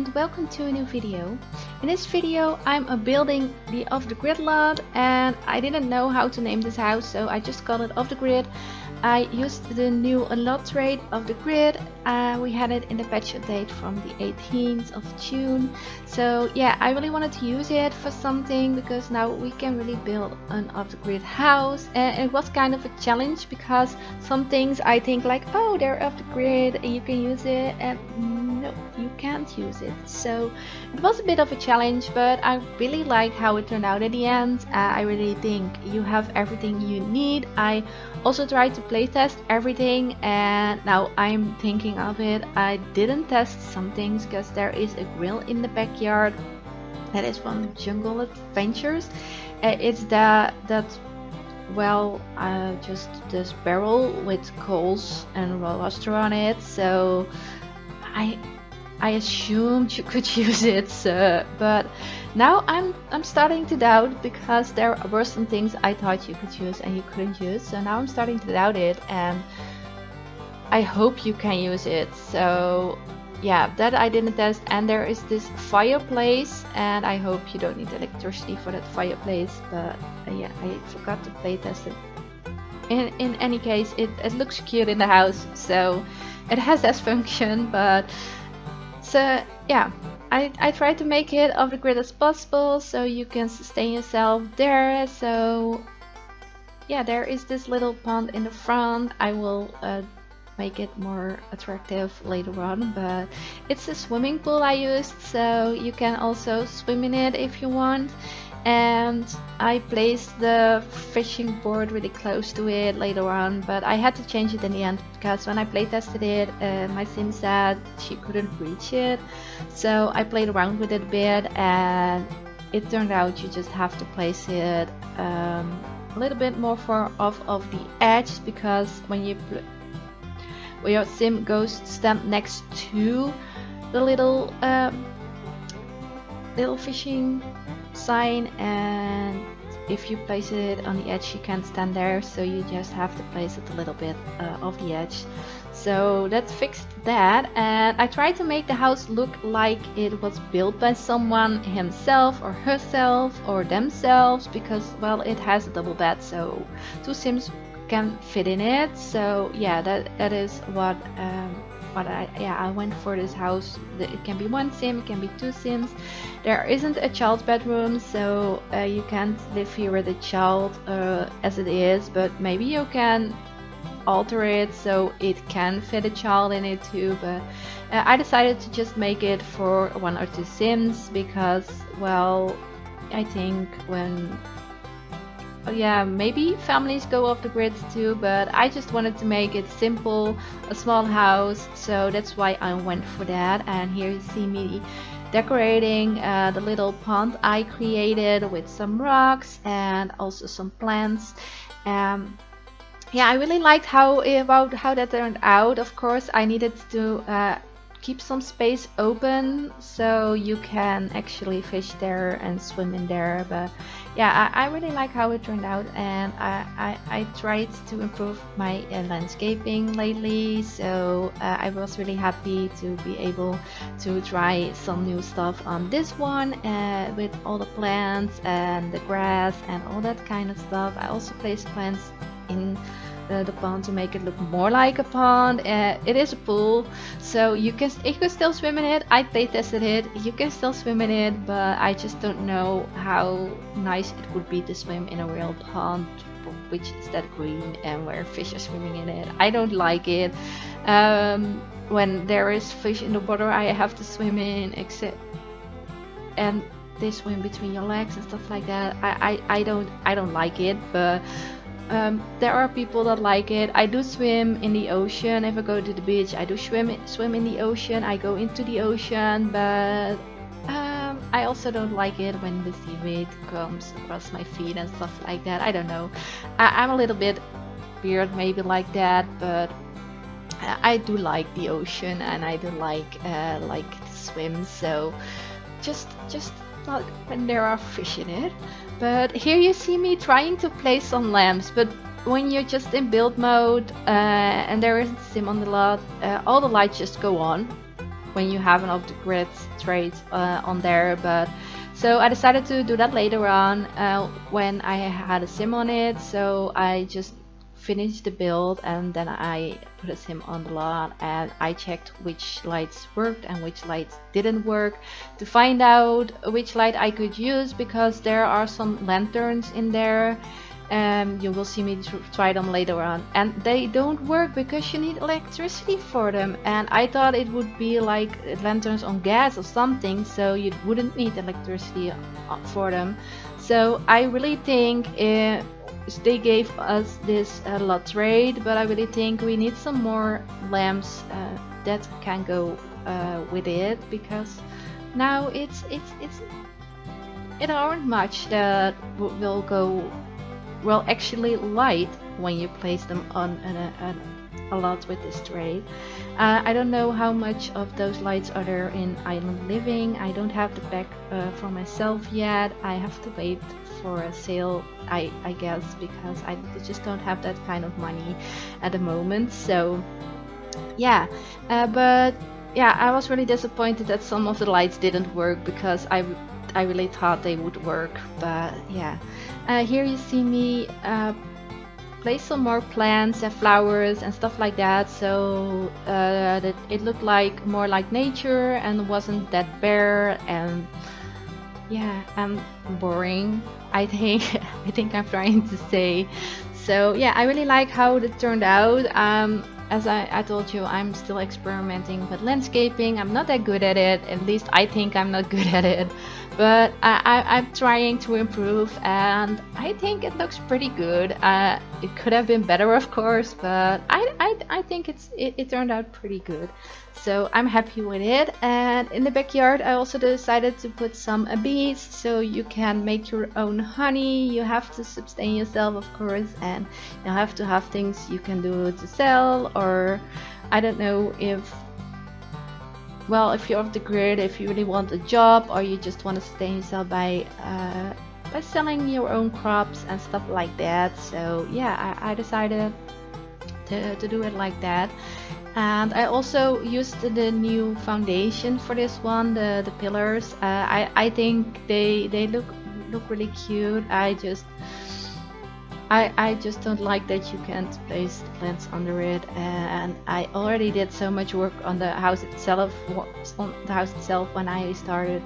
and welcome to a new video. In this video I'm building the off-the-grid lot, and I didn't know how to name this house, so I just called it off-the-grid. I used the new lot trait of the grid. We had it in the patch update from the 18th of June. So yeah, I really wanted to use it for something because now we can really build an off-the-grid house. And it was kind of a challenge because some things I think like, oh, they're off-the-grid, you can use it, and no, you can't use it. So it was a bit of a challenge, but I really like how it turned out at the end. I really think you have everything you need. I also tried to playtest everything, and now I'm thinking of it, I didn't test some things because there is a grill in the backyard that is from Jungle Adventures. It's just this barrel with coals and roaster on it, so I assumed you could use it, but now I'm starting to doubt, because there were some things I thought you could use and you couldn't use. So now I'm starting to doubt it, and I hope you can use it. So yeah, that I didn't test. And there is this fireplace, and I hope you don't need electricity for that fireplace, but yeah, I forgot to play test it. In any case, it looks cute in the house, so it has that function. But so yeah, I try to make it off the grid as possible so you can sustain yourself there. So yeah, there is this little pond in the front. I will make it more attractive later on, but it's a swimming pool I used, so you can also swim in it if you want. And I placed the fishing board really close to it later on, but I had to change it in the end because when I play tested it, my sim said she couldn't reach it. So I played around with it a bit, and it turned out you just have to place it a little bit more far off of the edge, because when your sim goes to stand next to the little fishing sign, and if you place it on the edge you can't stand there, so you just have to place it a little bit off the edge. So that fixed that, and I tried to make the house look like it was built by someone himself or herself or themselves, because well, it has a double bed, so two sims can fit in it. So yeah, that is what I went for this house. It can be one sim, it can be two sims. There isn't a child's bedroom, so you can't live here with a child as it is, but maybe you can alter it so it can fit a child in it too. But I decided to just make it for one or two sims because, well, I think maybe families go off the grid too, but I just wanted to make it simple, a small house, so that's why I went for that. And here you see me decorating the little pond I created with some rocks and also some plants. Yeah, I really liked how that turned out. Of course, I needed to keep some space open so you can actually fish there and swim in there. But yeah, I really like how it turned out, and I tried to improve my landscaping lately, so I was really happy to be able to try some new stuff on this one with all the plants and the grass and all that kind of stuff. I also placed plants in the pond to make it look more like a pond. It is a pool, so you can still swim in it. I play tested it, you can still swim in it, but I just don't know how nice it would be to swim in a real pond which is that green and where fish are swimming in it. I don't like it. When there is fish in the water I have to swim in, and they swim between your legs and stuff like that. I don't like it, but there are people that like it. I do swim in the ocean. If I go to the beach, I do swim in the ocean. I go into the ocean, but I also don't like it when the seaweed comes across my feet and stuff like that. I don't know. I'm a little bit weird maybe like that, but I do like the ocean and I do like to swim. So just not when there are fish in it. But here you see me trying to place some lamps, but when you're just in build mode and there isn't a sim on the lot, all the lights just go on. when you have an off the grid trade on there. But so I decided to do that later on when I had a sim on it. So I just finished the build and then I put a sim on the lot and I checked which lights worked and which lights didn't work to find out which light I could use, because there are some lanterns in there. You will see me try them later on, and they don't work because you need electricity for them, and I thought it would be like lanterns on gas or something, so you wouldn't need electricity for them. So I really think they gave us this lot trade, but I really think we need some more lamps that can go with it, because now it aren't much that will go well actually light when you place them on a lot with this trade. I don't know how much of those lights are there in Island Living. I don't have the pack for myself yet. I have to wait for a sale, I guess, because I just don't have that kind of money at the moment. So yeah, but yeah, I was really disappointed that some of the lights didn't work, because I really thought they would work. But yeah, here you see me place some more plants and flowers and stuff like that, so that it looked like more like nature and wasn't that bare and yeah, and boring, I think. I think I'm trying to say. So yeah, I really like how it turned out. As I told you, I'm still experimenting with landscaping. I'm not that good at it, at least I think I'm not good at it, but I'm trying to improve and I think it looks pretty good. It could have been better, of course, but I think it turned out pretty good. So I'm happy with it. And in the backyard I also decided to put some bees, so you can make your own honey. You have to sustain yourself, of course, and you have to have things you can do to sell, or I don't know if, well, if you're off the grid, if you really want a job or you just want to sustain yourself by selling your own crops and stuff like that. So yeah, I decided to do it like that. And I also used the new foundation for this one, the pillars. I think they look really cute. I just don't like that you can't place plants under it, and I already did so much work on the house itself. When I started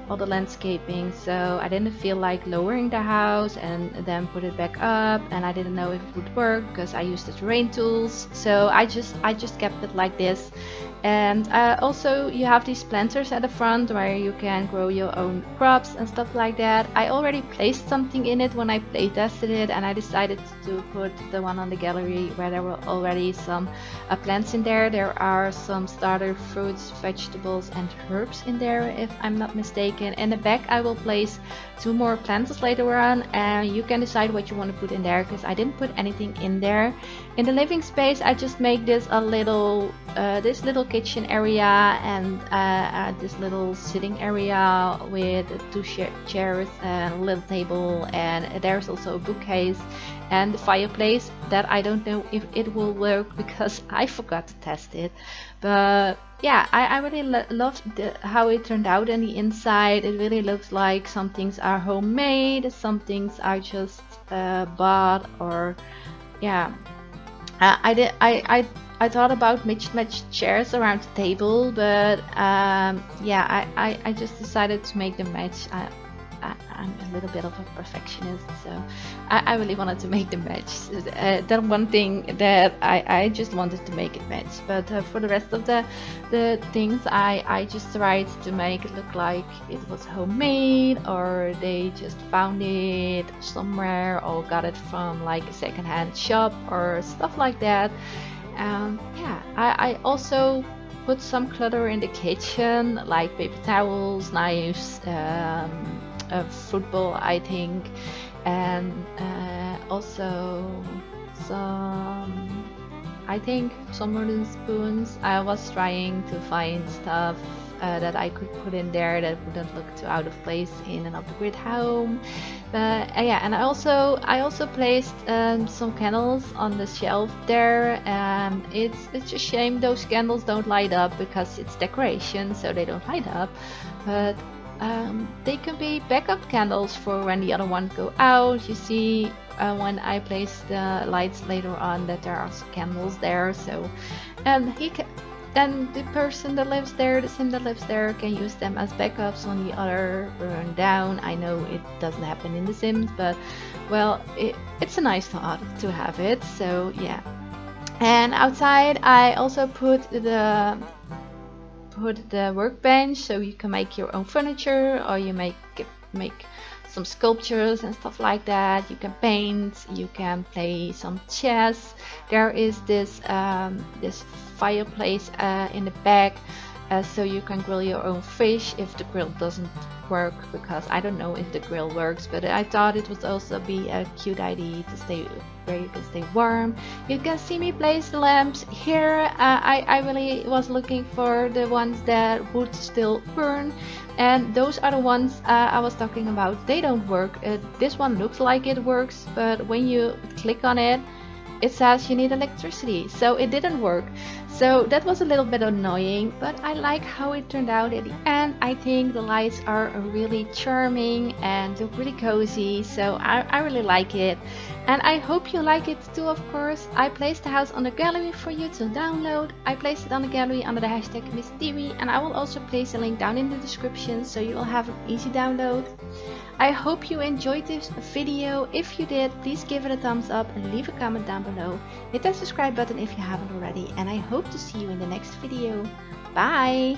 all the landscaping, so I didn't feel like lowering the house and then put it back up, and I didn't know if it would work because I used the terrain tools. So I just kept it like this. And also you have these planters at the front where you can grow your own crops and stuff like that. I already placed something in it when I play tested it, and I decided to put the one on the gallery where there were already some plants in there. There are some starter fruits, vegetables and herbs in there, if I'm not mistaken. In the back I will place 2 more plants later on, and you can decide what you want to put in there, because I didn't put anything in there. In the living space I just make this a little this little kitchen area and this little sitting area with 2 chairs and a little table, and there's also a bookcase and the fireplace that I don't know if it will work because I forgot to test it. But yeah, I really loved how it turned out on the inside. It really looks like some things are homemade, some things are just bought, or yeah. I thought about matched chairs around the table, but yeah, I just decided to make them match. I'm a little bit of a perfectionist, so I really wanted to make them match. That one thing that I just wanted to make it match. But for the rest of the things, I just tried to make it look like it was homemade, or they just found it somewhere or got it from like a secondhand shop or stuff like that. Yeah, I also put some clutter in the kitchen, like paper towels, knives, a football, I think, and also some wooden spoons. I was trying to find stuff that I could put in there that wouldn't look too out of place in an off-the-grid home. But yeah, and I also placed some candles on the shelf there. It's a shame those candles don't light up because it's decoration, so they don't light up. But they can be backup candles for when the other ones go out. You see, when I place the lights later on, that there are some candles there. So, and then the person that lives there, the sim that lives there, can use them as backups when the other burn down. I know it doesn't happen in the Sims, but well, it's a nice thought to have it. So yeah. And outside, I also put the workbench, so you can make your own furniture, or you make some sculptures and stuff like that. You can paint, you can play some chess. There is this this fireplace in the back, so you can grill your own fish if the grill doesn't work, because I don't know if the grill works, but I thought it would also be a cute idea to stay where you can stay warm. You can see me place the lamps here. I really was looking for the ones that would still burn, and those are the ones I was talking about. They don't work. This one looks like it works, but when you click on it, it says you need electricity, so it didn't work. So that was a little bit annoying, but I like how it turned out at the end. I think the lights are really charming and look really cozy, so I really like it. And I hope you like it too, of course. I placed the house on the gallery for you to download. I placed it on the gallery under the hashtag MissDiwy, and I will also place a link down in the description so you will have an easy download. I hope you enjoyed this video. If you did, please give it a thumbs up and leave a comment down below. Hit that subscribe button if you haven't already, and I hope to see you in the next video. Bye!